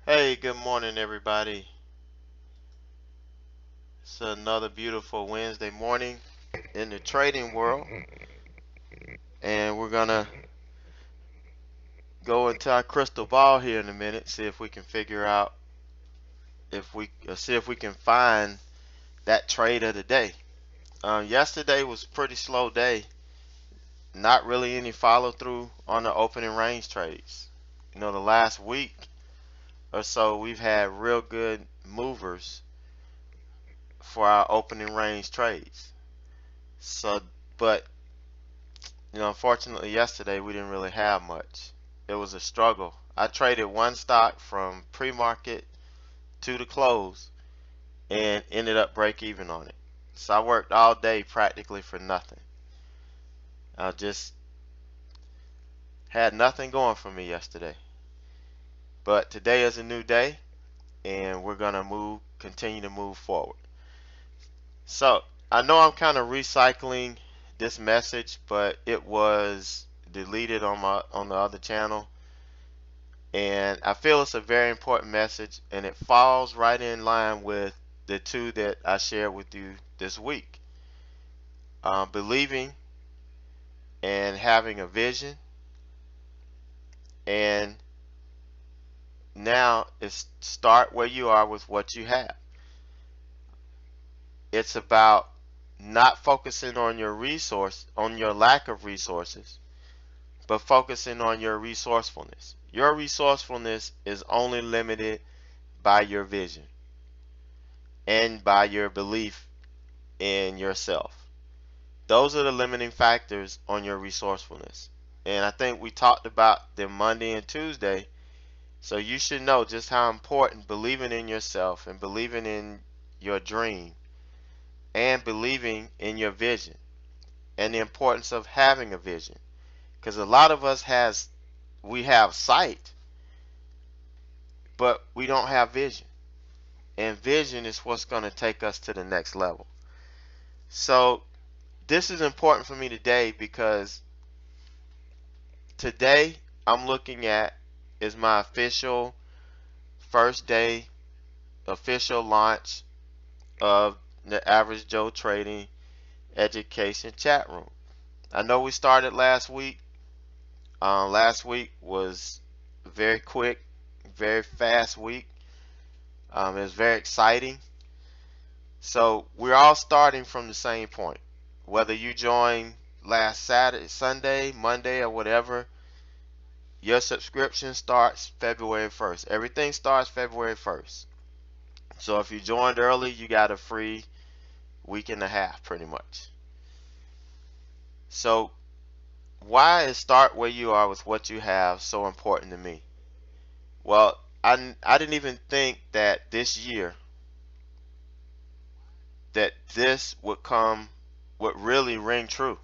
Hey, good morning, everybody. It's another beautiful Wednesday morning in the trading world, and we're gonna go into our crystal ball here in a minute, see if we can figure out see if we can find that trade of the day. Yesterday was a pretty slow day, not really any follow through on the opening range trades. The last week or so we've had real good movers for our opening range trades. So, but unfortunately yesterday we didn't really have much. It was a struggle. I traded one stock from pre-market to the close and ended up break even on it. So I worked all day practically for nothing. I just had nothing going for me yesterday. But today is a new day and we're gonna continue to move forward. So I know I'm kind of recycling this message, but it was deleted on the other channel. And I feel it's a very important message, and it falls right in line with the two that I shared with you this week. Believing and having a vision, and now it's start where you are with what you have. It's about not focusing on your lack of resources, but focusing on your resourcefulness. Your resourcefulness is only limited by your vision and by your belief in yourself. Those are the limiting factors on your resourcefulness. And I think we talked about them Monday and Tuesday. So you should know just how important believing in yourself and believing in your dream and believing in your vision and the importance of having a vision. Because a lot of us we have sight, but we don't have vision. And vision is what's going to take us to the next level. So this is important for me today because today I'm looking at is my official first day official launch of the Average Joe Trading Education Chat Room. I know we started last week. Last week was very quick, very fast week. It was very exciting. So we're all starting from the same point. Whether you joined last Saturday, Sunday, Monday, or whatever, your subscription starts February 1st. Everything starts February 1st. So if you joined early, you got a free week and a half pretty much. So why is start where you are with what you have so important to me? Well, I didn't even think that this year that this would really ring true.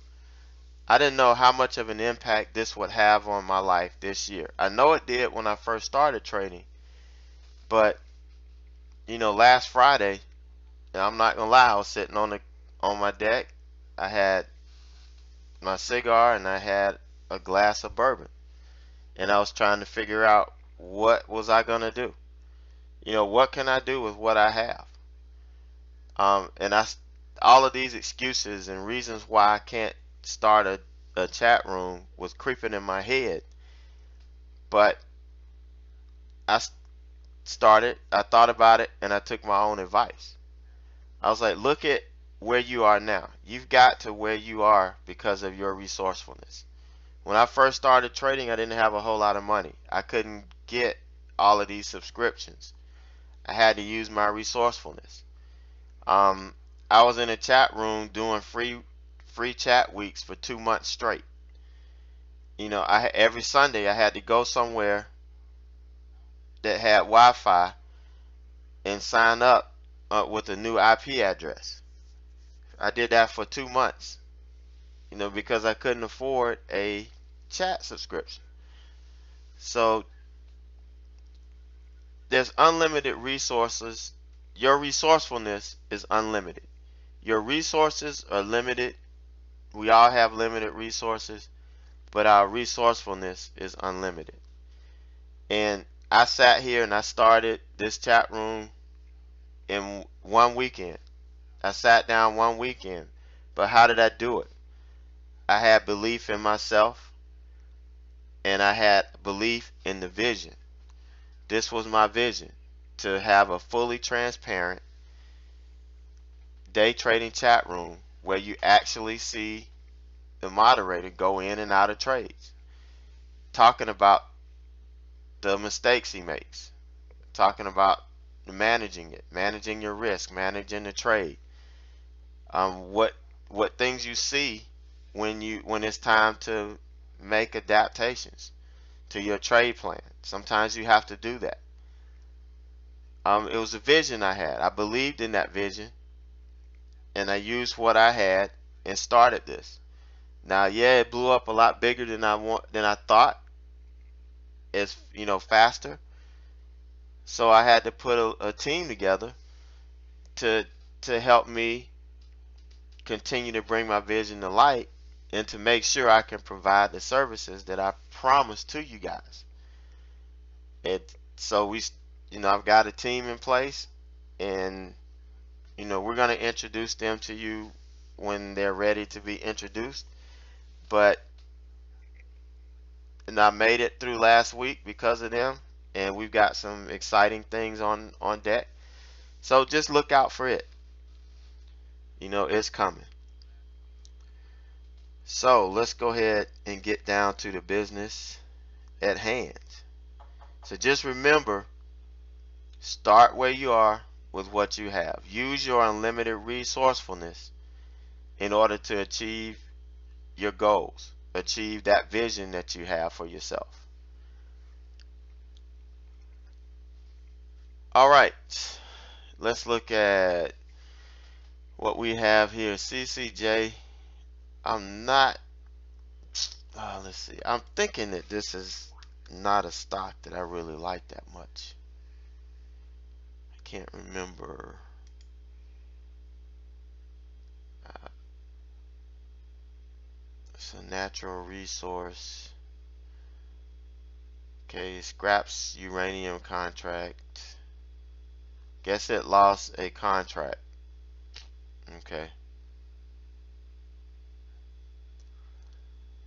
I didn't know how much of an impact this would have on my life this year. I know it did when I first started trading, but last Friday, and I'm not gonna lie, I was sitting on my deck. I had my cigar and I had a glass of bourbon, and I was trying to figure out what was I gonna do. What can I do with what I have? And all of these excuses and reasons why I can't start a chat room was creeping in my head, but I thought about it, and I took my own advice. I was like, look at where you are now. You've got to where you are because of your resourcefulness. When I first started trading, I didn't have a whole lot of money. I couldn't get all of these subscriptions. I had to use my resourcefulness. I was in a chat room doing free chat weeks for 2 months straight. Every Sunday I had to go somewhere that had Wi-Fi and sign up with a new IP address. I did that for 2 months, because I couldn't afford a chat subscription. So there's unlimited resources. Your resourcefulness is unlimited. Your resources are limited. We all have limited resources, but our resourcefulness is unlimited. And I sat here and I started this chat room in one weekend. I sat down one weekend. But how did I do it? I had belief in myself and I had belief in the vision. This was my vision, to have a fully transparent day trading chat room where you actually see the moderator go in and out of trades, talking about the mistakes he makes, talking about managing it, managing your risk, managing the trade, what things you see when it's time to make adaptations to your trade plan. Sometimes you have to do that. It was a vision I had. I believed in that vision, and I used what I had and started this. Now, yeah, it blew up a lot bigger than I thought. It's, faster. So I had to put a team together to help me continue to bring my vision to light and to make sure I can provide the services that I promised to you guys. So I've got a team in place, and we're going to introduce them to you when they're ready to be introduced. And I made it through last week because of them, and we've got some exciting things on deck. So just look out for it. It's coming. So let's go ahead and get down to the business at hand. So just remember, start where you are with what you have. Use your unlimited resourcefulness in order to achieve your goals, achieve that vision that you have for yourself. All right, let's look at what we have here. CCJ, I'm not, let's see, I'm thinking that this is not a stock that I really like that much. I can't remember. It's a natural resource. Okay, scraps uranium contract. Guess it lost a contract. Okay.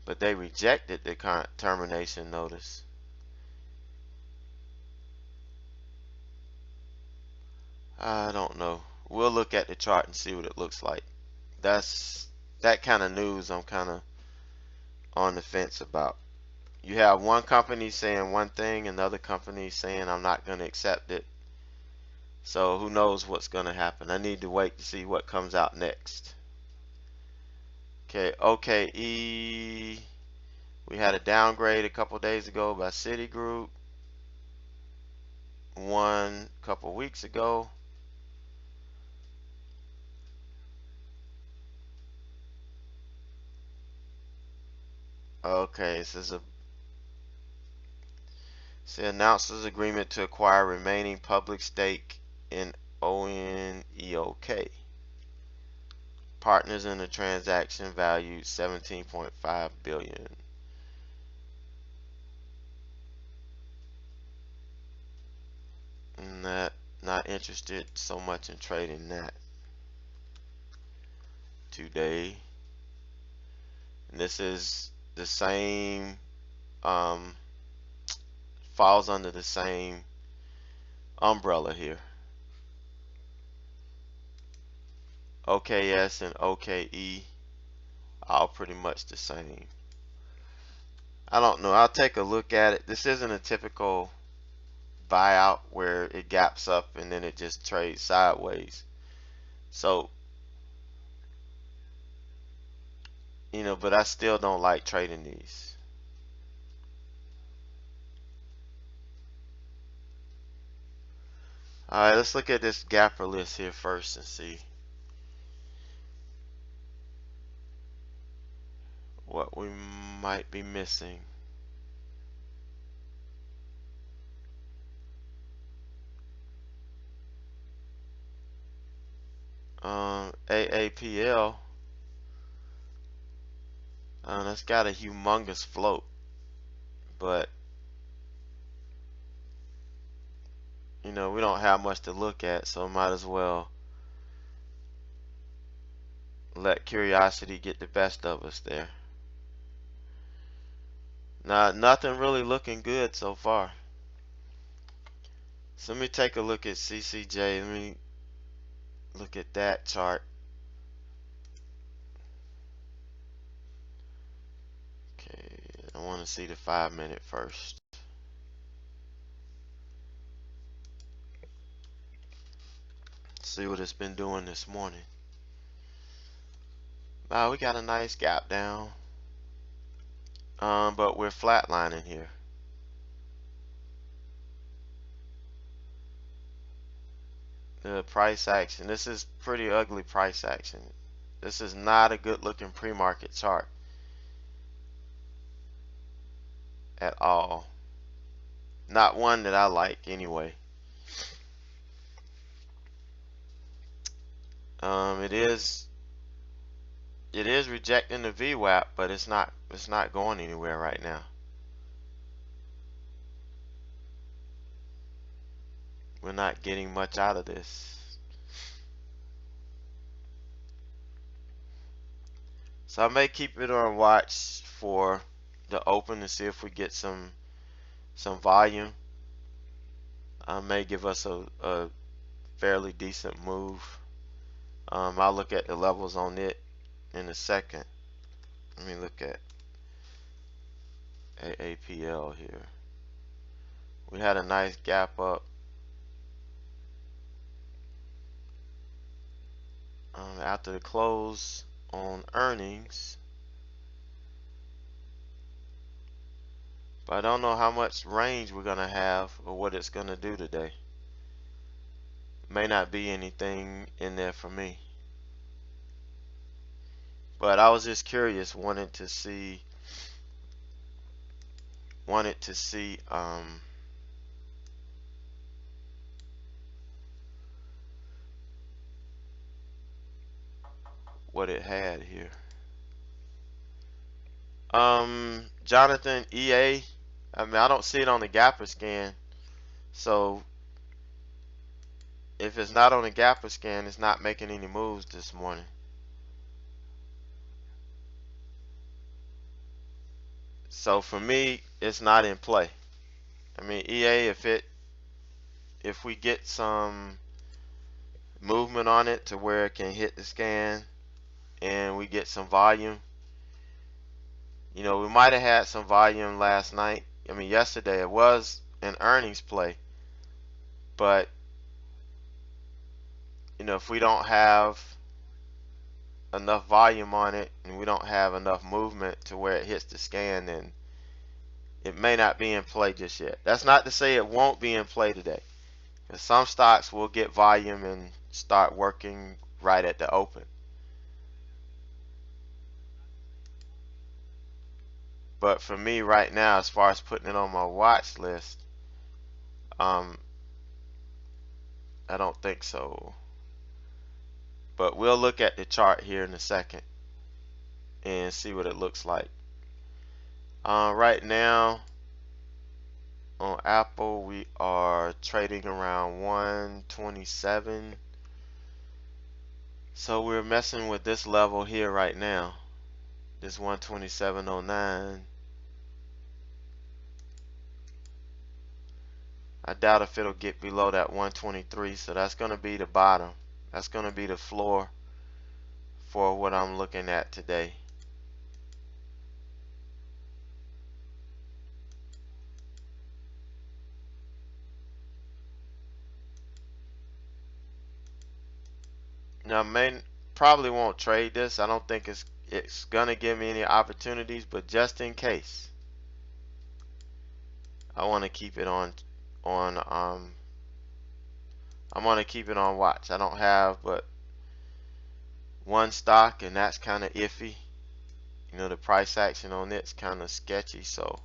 But they rejected the termination notice. I don't know. We'll look at the chart and see what it looks like. That kind of news I'm kind of on the fence about. You have one company saying one thing, another company saying I'm not going to accept it. So who knows what's going to happen. I need to wait to see what comes out next. Okay, OKE. We had a downgrade a couple days ago by Citigroup. One couple weeks ago. Okay, this is announces agreement to acquire remaining public stake in ONEOK. Partners in the transaction valued $17.5 billion. Not interested so much in trading that today. And this is the same, falls under the same umbrella here. OKS and OKE, all pretty much the same. I don't know. I'll take a look at it. This isn't a typical buyout where it gaps up and then it just trades sideways. So, but I still don't like trading these. Alright, let's look at this gapper list here first and see what we might be missing. AAPL, that's got a humongous float, but you know, we don't have much to look at, so might as well let curiosity get the best of us there. Nothing really looking good so far. So let me take a look at CCJ. Let me look at that chart. Okay, I want to see the 5-minute first. See what it's been doing this morning. Wow, we got a nice gap down. But we're flatlining here. The price action. This is pretty ugly price action. This is not a good looking pre-market chart at all. Not one that I like anyway. It is rejecting the VWAP, but it's not going anywhere right now. We're not getting much out of this. So I may keep it on watch for the open to see if we get some volume. I may give us a fairly decent move. I'll look at the levels on it in a second. Let me look at AAPL here. We had a nice gap up. After the close on earnings. But I don't know how much range we're going to have or what it's going to do today. May not be anything in there for me. But I was just curious, wanted to see what it had here. Jonathan, EA, I mean, I don't see it on the Gapper scan. So if it's not on the Gapper scan, it's not making any moves this morning. So for me, it's not in play. I mean, EA, if we get some movement on it to where it can hit the scan and we get some volume, you know, we might have had some volume last night. I mean, yesterday it was an earnings play, but you know, if we don't have enough volume on it and we don't have enough movement to where it hits the scan, then it may not be in play just yet. That's not to say it won't be in play today, because some stocks will get volume and start working right at the open. But for me right now, as far as putting it on my watch list, I don't think so. But we'll look at the chart here in a second and see what it looks like. Right now on Apple, we are trading around 127. So we're messing with this level here right now, this 127.09. I doubt if it'll get below that 123, so that's going to be the bottom. That's going to be the floor for what I'm looking at today. Now, probably won't trade this. I don't think it's going to give me any opportunities, but just in case, I want to keep it on I'm going to keep it on watch. I don't have but one stock, and that's kind of iffy. You know, the price action on it's kind of sketchy, so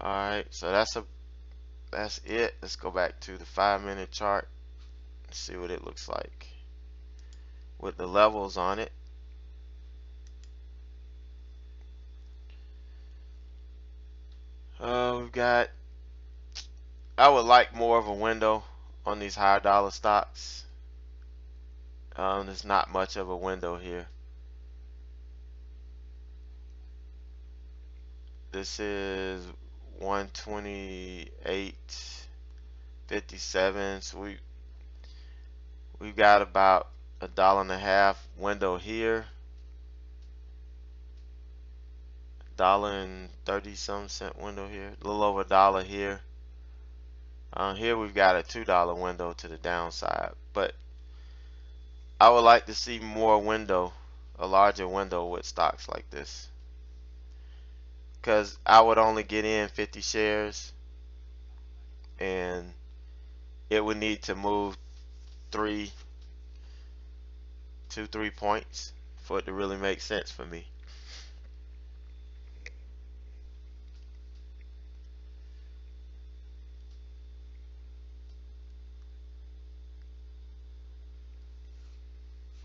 alright, so that's it. Let's go back to the 5-minute chart and see what it looks like with the levels on it. got, I would like more of a window on these higher dollar stocks. There's not much of a window here. This is 128.57. So we've got about $1.50 window here. $1.30 some cent window here. A little over $1 here. Here we've got a $2 window to the downside, but I would like to see more window, a larger window with stocks like this, because I would only get in 50 shares and it would need to move 2-3 points for it to really make sense for me.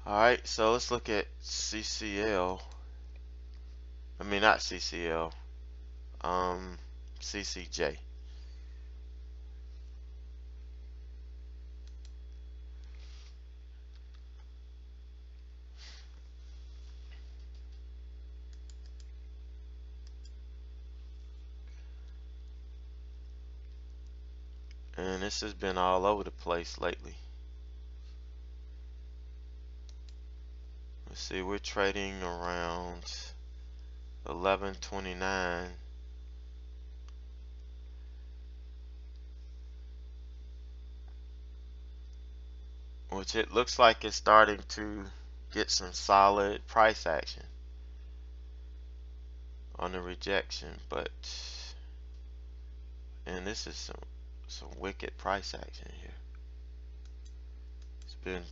Alright, so let's look at CCL. I mean, not CCL, CCJ. And this has been all over the place lately. Let's see, we're trading around 11.29. Which it looks like it's starting to get some solid price action on the rejection, but and this is some wicked price action here. It's been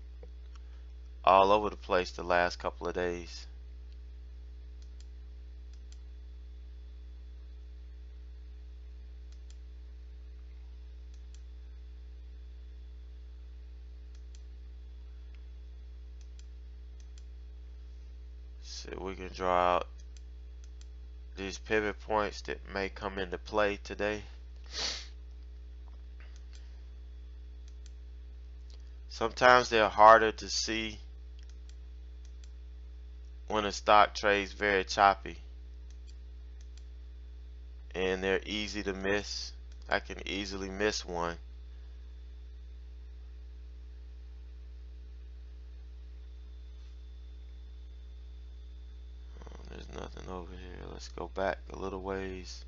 all over the place the last couple of days. So we can draw out these pivot points that may come into play today. Sometimes they're harder to see when a stock trades very choppy, and they're easy to miss. I can easily miss one. There's nothing over here. Let's go back a little ways.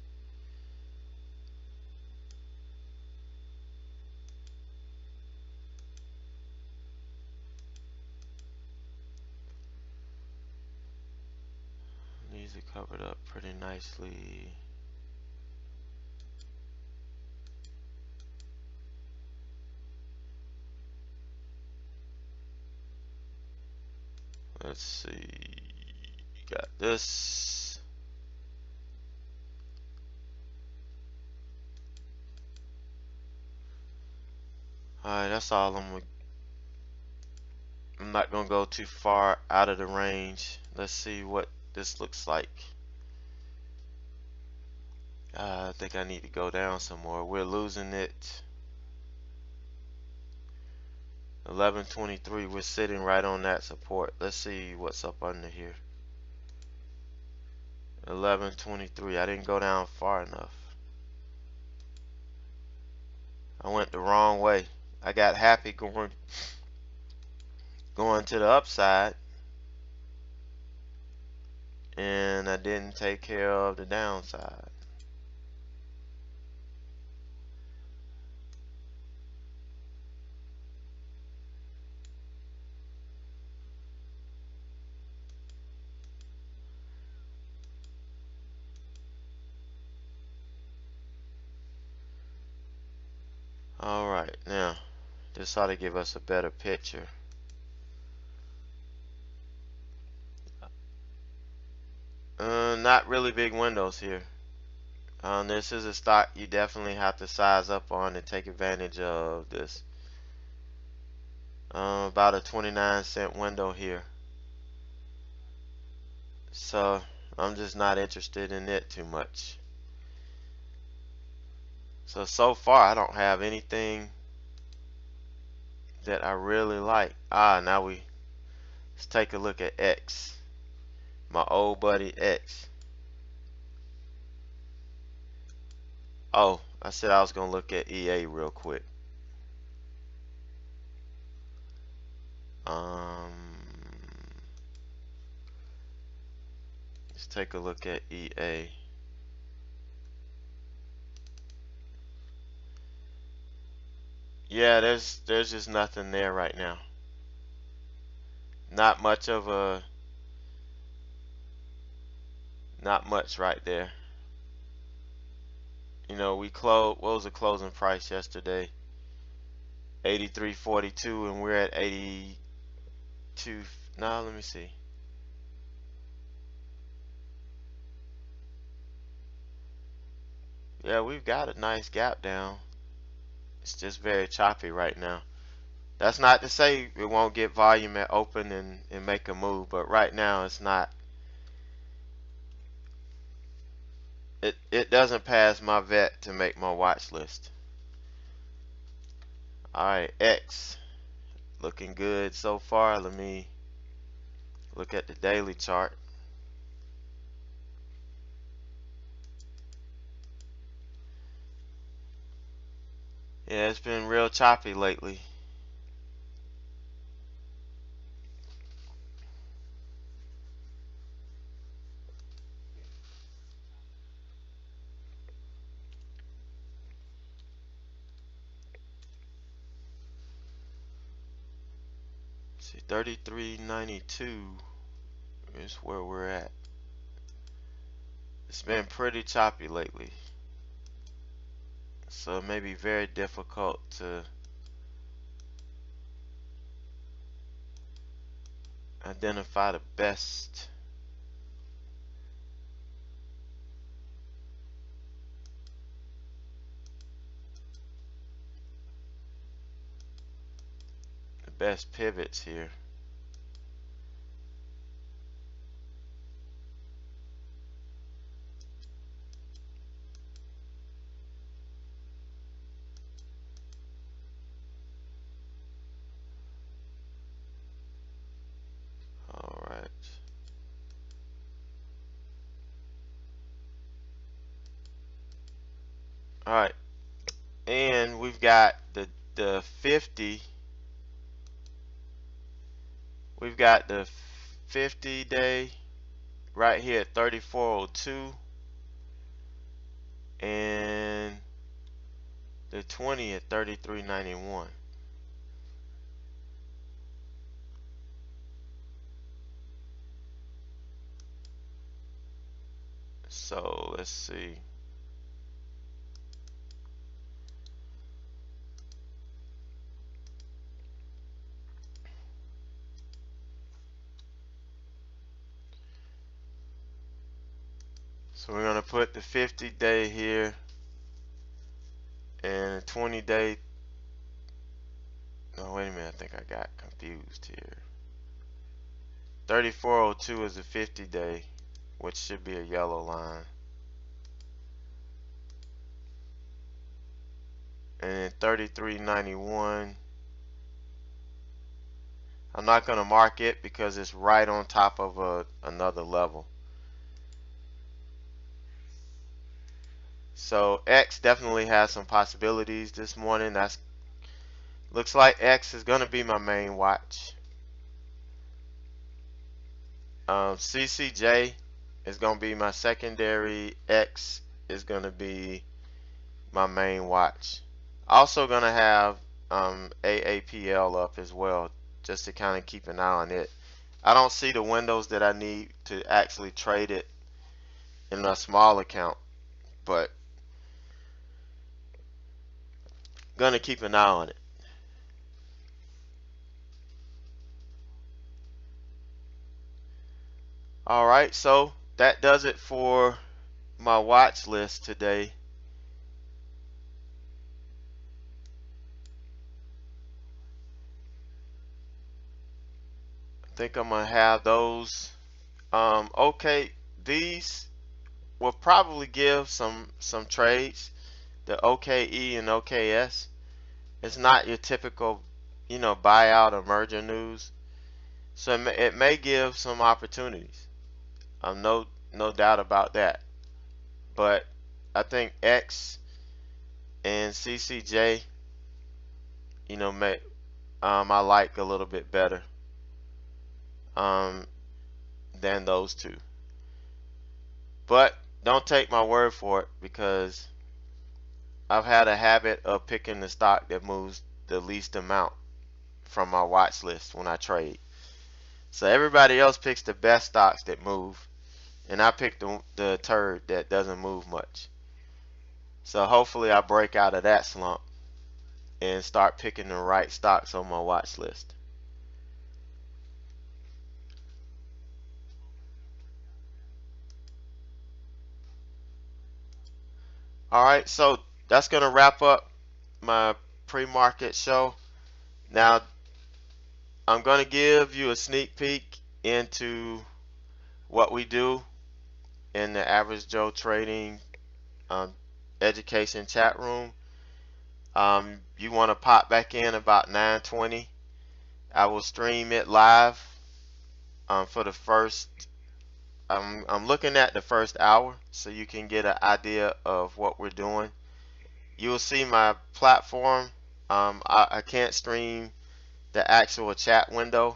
These are covered up pretty nicely. Let's see. Got this. Alright, that's all. I'm not gonna go too far out of the range. Let's see what this looks like. I think I need to go down some more. We're losing it. 11.23. We're sitting right on that support. Let's see what's up under here. 11.23. I didn't go down far enough. I went the wrong way. I got happy going to the upside, and I didn't take care of the downside. Alright, now this ought to give us a better picture. Not really big windows here. This is a stock you definitely have to size up on and take advantage of this. About a 29-cent window here. So I'm just not interested in it too much. So far I don't have anything that I really like. Now let's take a look at X, my old buddy X. Oh, I said I was gonna look at EA real quick. Let's take a look at EA. Yeah, there's just nothing there right now. Not much right there. You know, we closed, what was the closing price yesterday? 83.42, and we're at 82. Now let me see. Yeah, we've got a nice gap down. It's just very choppy right now. That's not to say it won't get volume at open and make a move, but right now it's not. It doesn't pass my vet to make my watch list. Alright, X looking good so far. Let me look at the daily chart. Yeah, it's been real choppy lately. See, 33.92 is where we're at. It's been pretty choppy lately, so it may be very difficult to identify the best pivots here. Alright. Alright. And we've got the 50. We've got the 50-day right here at 34.02, and the 20 at 33.91. So let's see. So we're gonna put the 50-day here and the 20-day. No, wait a minute. I think I got confused here. 34.02 is the 50-day, which should be a yellow line. And 33.91. I'm not going to mark it because it's right on top of another level. So X definitely has some possibilities this morning. Looks like X is going to be my main watch. CCJ is going to be my secondary. X is going to be my main watch. Also going to have AAPL up as well, just to kind of keep an eye on it. I don't see the windows that I need to actually trade it in a small account, but gonna keep an eye on it. Alright, so that does it for my watch list today. I think I'm gonna have those. Okay, these will probably give some trades the OKE and OKS, it's not your typical, buyout or merger news. So it may give some opportunities. No doubt about that. But I think X and CCJ, may I like a little bit better um, than those two. But don't take my word for it, because I've had a habit of picking the stock that moves the least amount from my watch list when I trade. So everybody else picks the best stocks that move, and I pick the turd that doesn't move much. So hopefully I break out of that slump and start picking the right stocks on my watch list. Alright, so that's going to wrap up my pre-market show. Now I'm going to give you a sneak peek into what we do in the Average Joe Trading um, education chat room. You want to pop back in about 9:20. I will stream it live for the first. I'm looking at the first hour, so you can get an idea of what we're doing. You will see my platform. I can't stream the actual chat window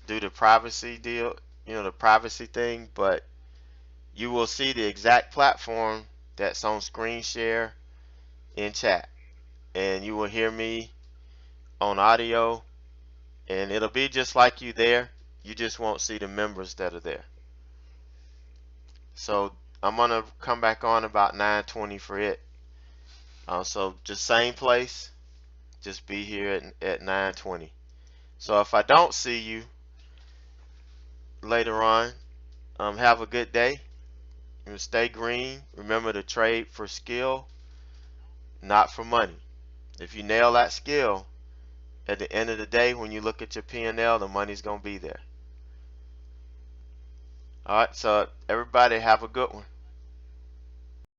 due to privacy deal, the privacy thing, but you will see the exact platform that's on screen share in chat, and you will hear me on audio, and it'll be just like you there. You just won't see the members that are there. So I'm gonna come back on about 9:20 for it. So just same place, just be here at 9:20. So if I don't see you later on, have a good day. Stay green. Remember to trade for skill, not for money. If you nail that skill, at the end of the day, when you look at your P&L, the money's gonna be there. All right, so everybody have a good one.